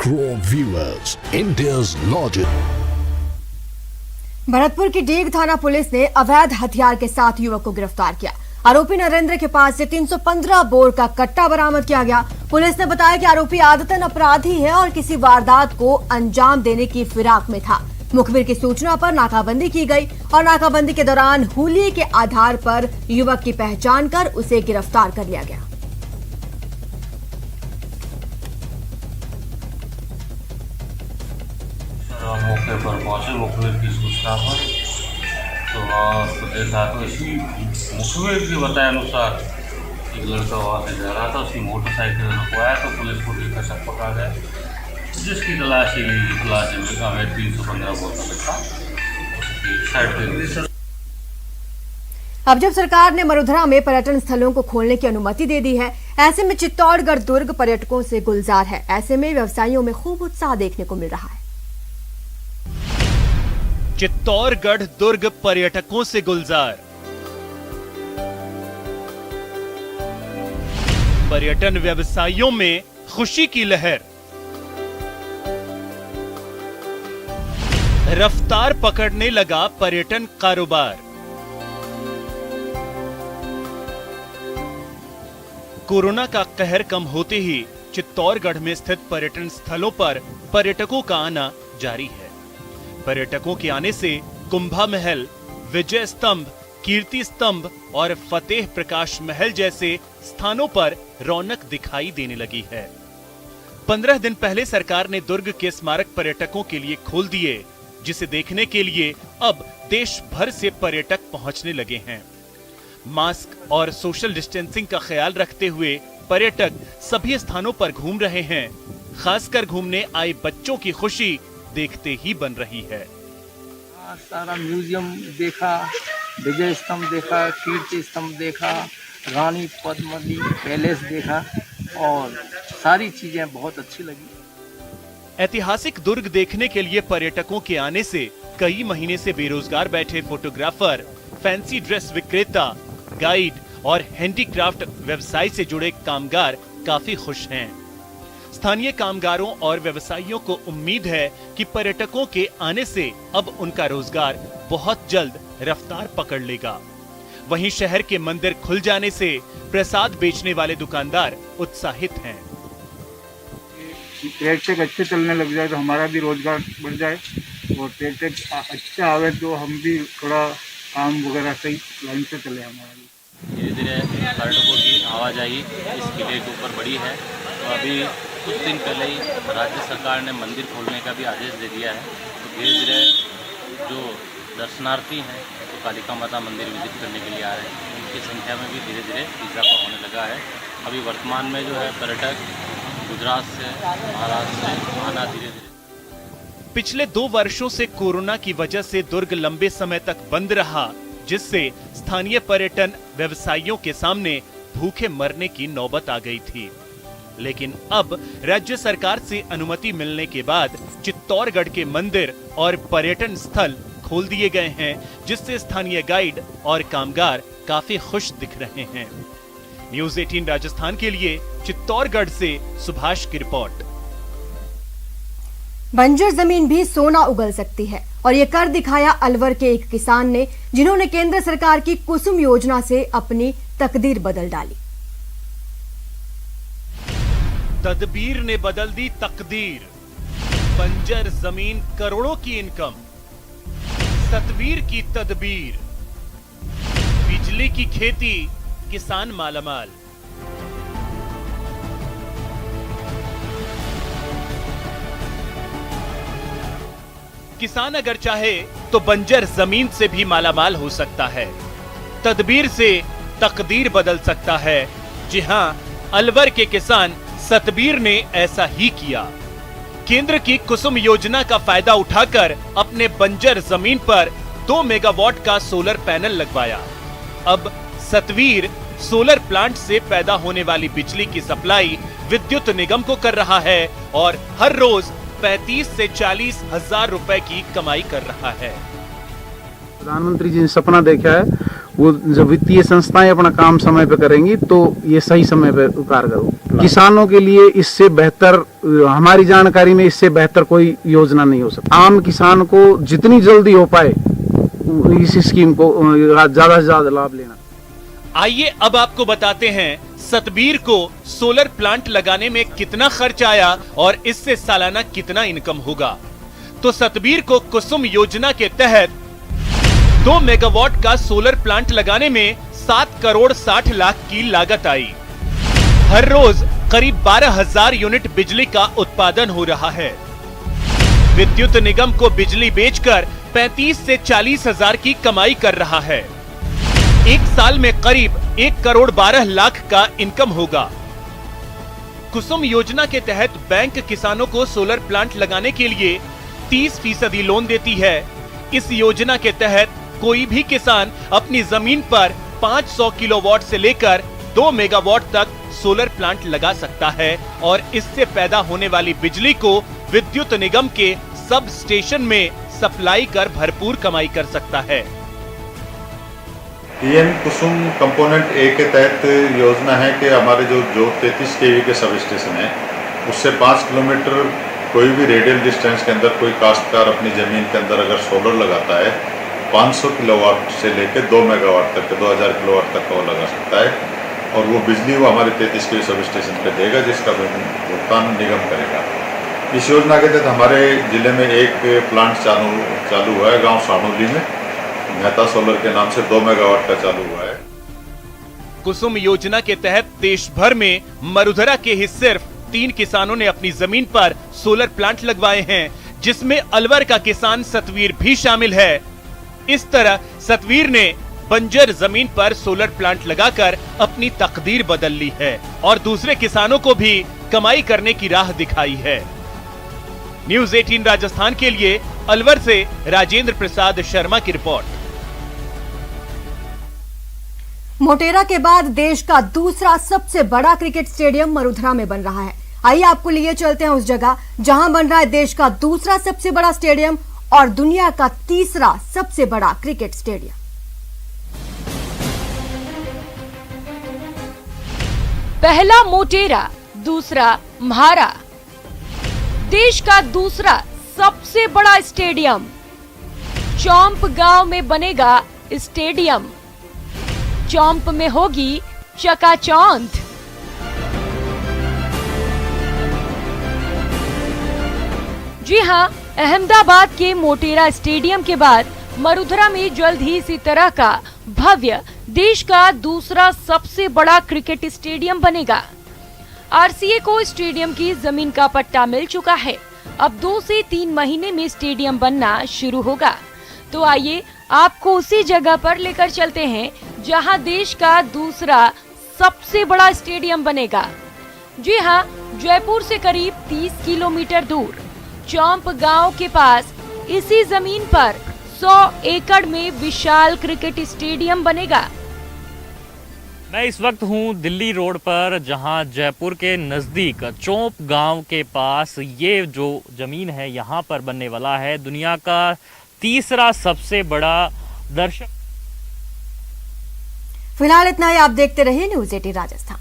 crore viewers, India's largest. Bharatpur की डेग थाना पुलिस ने अवैध हथियार के साथ युवक को गिरफ्तार किया। आरोपी नरेंद्र के पास से 315 बोर का कट्टा बरामद किया गया। पुलिस ने बताया कि आरोपी आदतन अपराधी है और किसी वारदात को अंजाम देने की फिराक में था। मुखबिर की सूचना पर नाकाबंदी की गई और नाकाबंदी के दौरान हुलिये के आधार पर युवक की पहचान कर उसे गिरफ्तार कर लिया गया। मौके पर पहुंचे मुखबिर की सूचना पर, तो वहाँ देखा तो इसी मुखबिर के बताए अनुसार एक लड़का वहाँ से जा रहा था, उसकी मोटरसाइकिल रुकवाया तो पुलिस को लेकर शक पकड़ा गया, जिसकी तलाशी में हमें 315 बोर का कट्टा उसकी साइड पे। अब जब सरकार ने मरुधरा में पर्यटन स्थलों को खोलने की अनुमति दे दी है, ऐसे में चित्तौड़गढ़ दुर्ग पर्यटकों से गुलजार है। ऐसे में व्यवसायियों में खूब उत्साह देखने को मिल रहा है। चित्तौड़गढ़ दुर्ग पर्यटकों से गुलजार। पर्यटन व्यवसायियों में खुशी की लहर। रफ्तार पकड़ने लगा पर्यटन कारोबार। कोरोना का कहर कम होते ही चित्तौड़गढ़ में स्थित पर्यटन स्थलों पर पर्यटकों का आना जारी है। पर्यटकों के आने से कुंभा महल, विजय स्तंभ, कीर्ति स्तंभ और फतेह प्रकाश महल जैसे स्थानों पर रौनक दिखाई देने लगी है। 15 दिन पहले सरकार ने दुर्ग के स्मारक पर्यटकों के लिए खोल दिए, जिसे देखने के लिए अब देश भर से पर्यटक पहुंचने लगे हैं। मास्क और सोशल डिस्टेंसिंग का ख्याल रखते हुए पर्यटक सभी स्थानों पर घूम रहे हैं। खासकर घूमने आए बच्चों की खुशी देखते ही बन रही है। सारा म्यूजियम देखा, विजय स्तंभ देखा, कीर्ति स्तंभ देखा, रानी पद्मिनी पैलेस देखा और सारी चीजें बहुत अच्छी लगी। ऐतिहासिक दुर्ग देखने के लिए पर्यटकों के आने से कई महीने से बेरोजगार बैठे फोटोग्राफर, फैंसी ड्रेस विक्रेता, गाइड और हैंडीक्राफ्ट व्यवसाय से जुड़े कामगार काफी खुश हैं। स्थानीय कामगारों और व्यवसायियों को उम्मीद है कि पर्यटकों के आने से अब उनका रोजगार बहुत जल्द रफ्तार पकड़ लेगा। वहीं शहर के मंदिर खुल जाने से प्रसाद बेचने वाले दुकानदार उत्साहित हैं। पर्यटक अच्छे चलने लग जाए तो हमारा भी रोजगार बढ़ जाए और पर्यटक अच्छा आवे तो हम भी थोड़ा काम वगैरह सही लाइन से चले। हमारा धीरे धीरे पर्यटकों की आवाजाही इस किले के ऊपर बढ़ी है। तो अभी कुछ दिन पहले ही राज्य सरकार ने मंदिर खोलने का भी आदेश दे दिया है। तो धीरे धीरे जो दर्शनार्थी हैं तो कालिका माता मंदिर विजिट करने के लिए आ रहे हैं, उनकी संख्या में भी धीरे धीरे इजाफा होने लगा है। अभी वर्तमान में जो है पर्यटक गुजरात से, महाराष्ट्र से आना धीरे धीरे। पिछले 2 वर्षों से कोरोना की वजह से दुर्ग लंबे समय तक बंद रहा, जिससे स्थानीय पर्यटन व्यवसायियों के सामने भूखे मरने की नौबत आ गई थी। लेकिन अब राज्य सरकार से अनुमति मिलने के बाद चित्तौड़गढ़ के मंदिर और पर्यटन स्थल खोल दिए गए हैं, जिससे स्थानीय गाइड और कामगार काफी खुश दिख रहे हैं। न्यूज़ 18 राजस्थान के लिए चित्तौड़गढ़ से सुभाष की रिपोर्ट। बंजर जमीन भी सोना उगल सकती है और ये कर दिखाया अलवर के एक किसान ने, जिन्होंने केंद्र सरकार की कुसुम योजना से अपनी तकदीर बदल डाली। तदबीर ने बदल दी तकदीर। बंजर जमीन करोड़ों की इनकम। सतवीर की तदबीर। बिजली की खेती, किसान मालामाल। किसान अगर चाहे तो बंजर जमीन से भी मालामाल हो सकता है। तदबीर से तकदीर बदल सकता है। जी हां, अलवर के किसान सतबीर ने ऐसा ही किया। केंद्र की कुसुम योजना का फायदा उठाकर अपने बंजर जमीन पर 2 मेगावाट का सोलर पैनल लगवाया। अब सतवीर सोलर प्लांट से पैदा होने वाली बिजली की सप्लाई विद्युत निगम को कर रहा है और हर रोज 35 से 40 हजार रुपए की कमाई कर रहा है। प्रधानमंत्री जी ने सपना देखा है, वो जब वित्तीय संस्थाएं अपना काम समय पे करेंगी तो ये सही समय पे कारगर होगा। किसानों के लिए इससे बेहतर, हमारी जानकारी में इससे बेहतर कोई योजना नहीं हो सकती। आम किसान को जितनी जल्दी हो पाए इस स्कीम को ज्यादा से ज्यादा लाभ लेना। आइए अब आपको बताते हैं सतबीर को सोलर प्लांट लगाने में कितना खर्च आया और इससे सालाना कितना इनकम होगा। तो सतबीर को कुसुम योजना के तहत 2 मेगावाट का सोलर प्लांट लगाने में 7 करोड़ 60 लाख की लागत आई। हर रोज करीब 12,000 यूनिट बिजली का उत्पादन हो रहा है। विद्युत निगम को बिजली बेचकर 35 से 40 हजार की कमाई कर रहा है। एक साल में करीब 1 करोड़ 12 लाख का इनकम होगा। कुसुम योजना के तहत बैंक किसानों को सोलर प्लांट लगाने के लिए 30% लोन देती है। इस योजना के तहत कोई भी किसान अपनी जमीन पर 500 किलोवाट से लेकर 2 मेगावाट तक सोलर प्लांट लगा सकता है और इससे पैदा होने वाली बिजली को विद्युत निगम के सब स्टेशन में सप्लाई कर भरपूर कमाई कर सकता है। पीएम कुसुम कंपोनेंट ए के तहत योजना है कि हमारे जो 33 केवी के सब स्टेशन है उससे 5 किलोमीटर कोई भी रेडियल डिस्टेंस के अंदर कोई काश्तकार अपनी ज़मीन के अंदर अगर सोलर लगाता है 500 किलोवाट से लेकर 2 मेगावाट तक 2000 किलोवाट तक का वो लगा सकता है और वो बिजली वो हमारे 33 केवी सब स्टेशन पे देगा जिसका भुगतान निगम करेगा। इस योजना के तहत हमारे जिले में एक प्लांट चालू हुआ है गांव सानोली में, मेहता सोलर के नाम से 2 मेगावाट का चालू हुआ है। कुसुम योजना के तहत देश भर में मरुधरा के ही सिर्फ 3 किसानों ने अपनी जमीन पर सोलर प्लांट लगवाए हैं, जिसमें अलवर का किसान सतवीर भी शामिल है। इस तरह सतवीर ने बंजर जमीन पर सोलर प्लांट लगाकर अपनी तकदीर बदल ली है और दूसरे किसानों को भी कमाई करने की राह दिखाई है। न्यूज़ 18 राजस्थान के लिए अलवर से राजेंद्र प्रसाद शर्मा की रिपोर्ट। मोटेरा के बाद देश का दूसरा सबसे बड़ा क्रिकेट स्टेडियम मरुधरा में बन रहा है। आइए आपको लिए चलते हैं उस जगह जहां बन रहा है देश का दूसरा सबसे बड़ा स्टेडियम और दुनिया का तीसरा सबसे बड़ा क्रिकेट स्टेडियम। पहला मोटेरा, दूसरा म्हारा। देश का दूसरा सबसे बड़ा स्टेडियम चौंप गांव में बनेगा। स्टेडियम चौंप में होगी चकाचौंध। जी हां, अहमदाबाद के मोटेरा स्टेडियम के बाद मरुधरा में जल्द ही इसी तरह का भव्य देश का दूसरा सबसे बड़ा क्रिकेट स्टेडियम बनेगा। आरसीए को स्टेडियम की जमीन का पट्टा मिल चुका है। अब 2 से 3 महीने में स्टेडियम बनना शुरू होगा। तो आइए आपको उसी जगह पर लेकर चलते हैं जहां देश का दूसरा सबसे बड़ा स्टेडियम बनेगा। जी हां, जयपुर से करीब 30 किलोमीटर दूर चौंप गांव के पास इसी जमीन पर 100 एकड़ में विशाल क्रिकेट स्टेडियम बनेगा। मैं इस वक्त हूं दिल्ली रोड पर, जहां जयपुर के नज़दीक चौंप गांव के पास ये जो ज़मीन है यहाँ पर बनने वाला है दुनिया का तीसरा सबसे बड़ा दर्शक। फिलहाल इतना ही। आप देखते रहिए न्यूज़ 18 राजस्थान।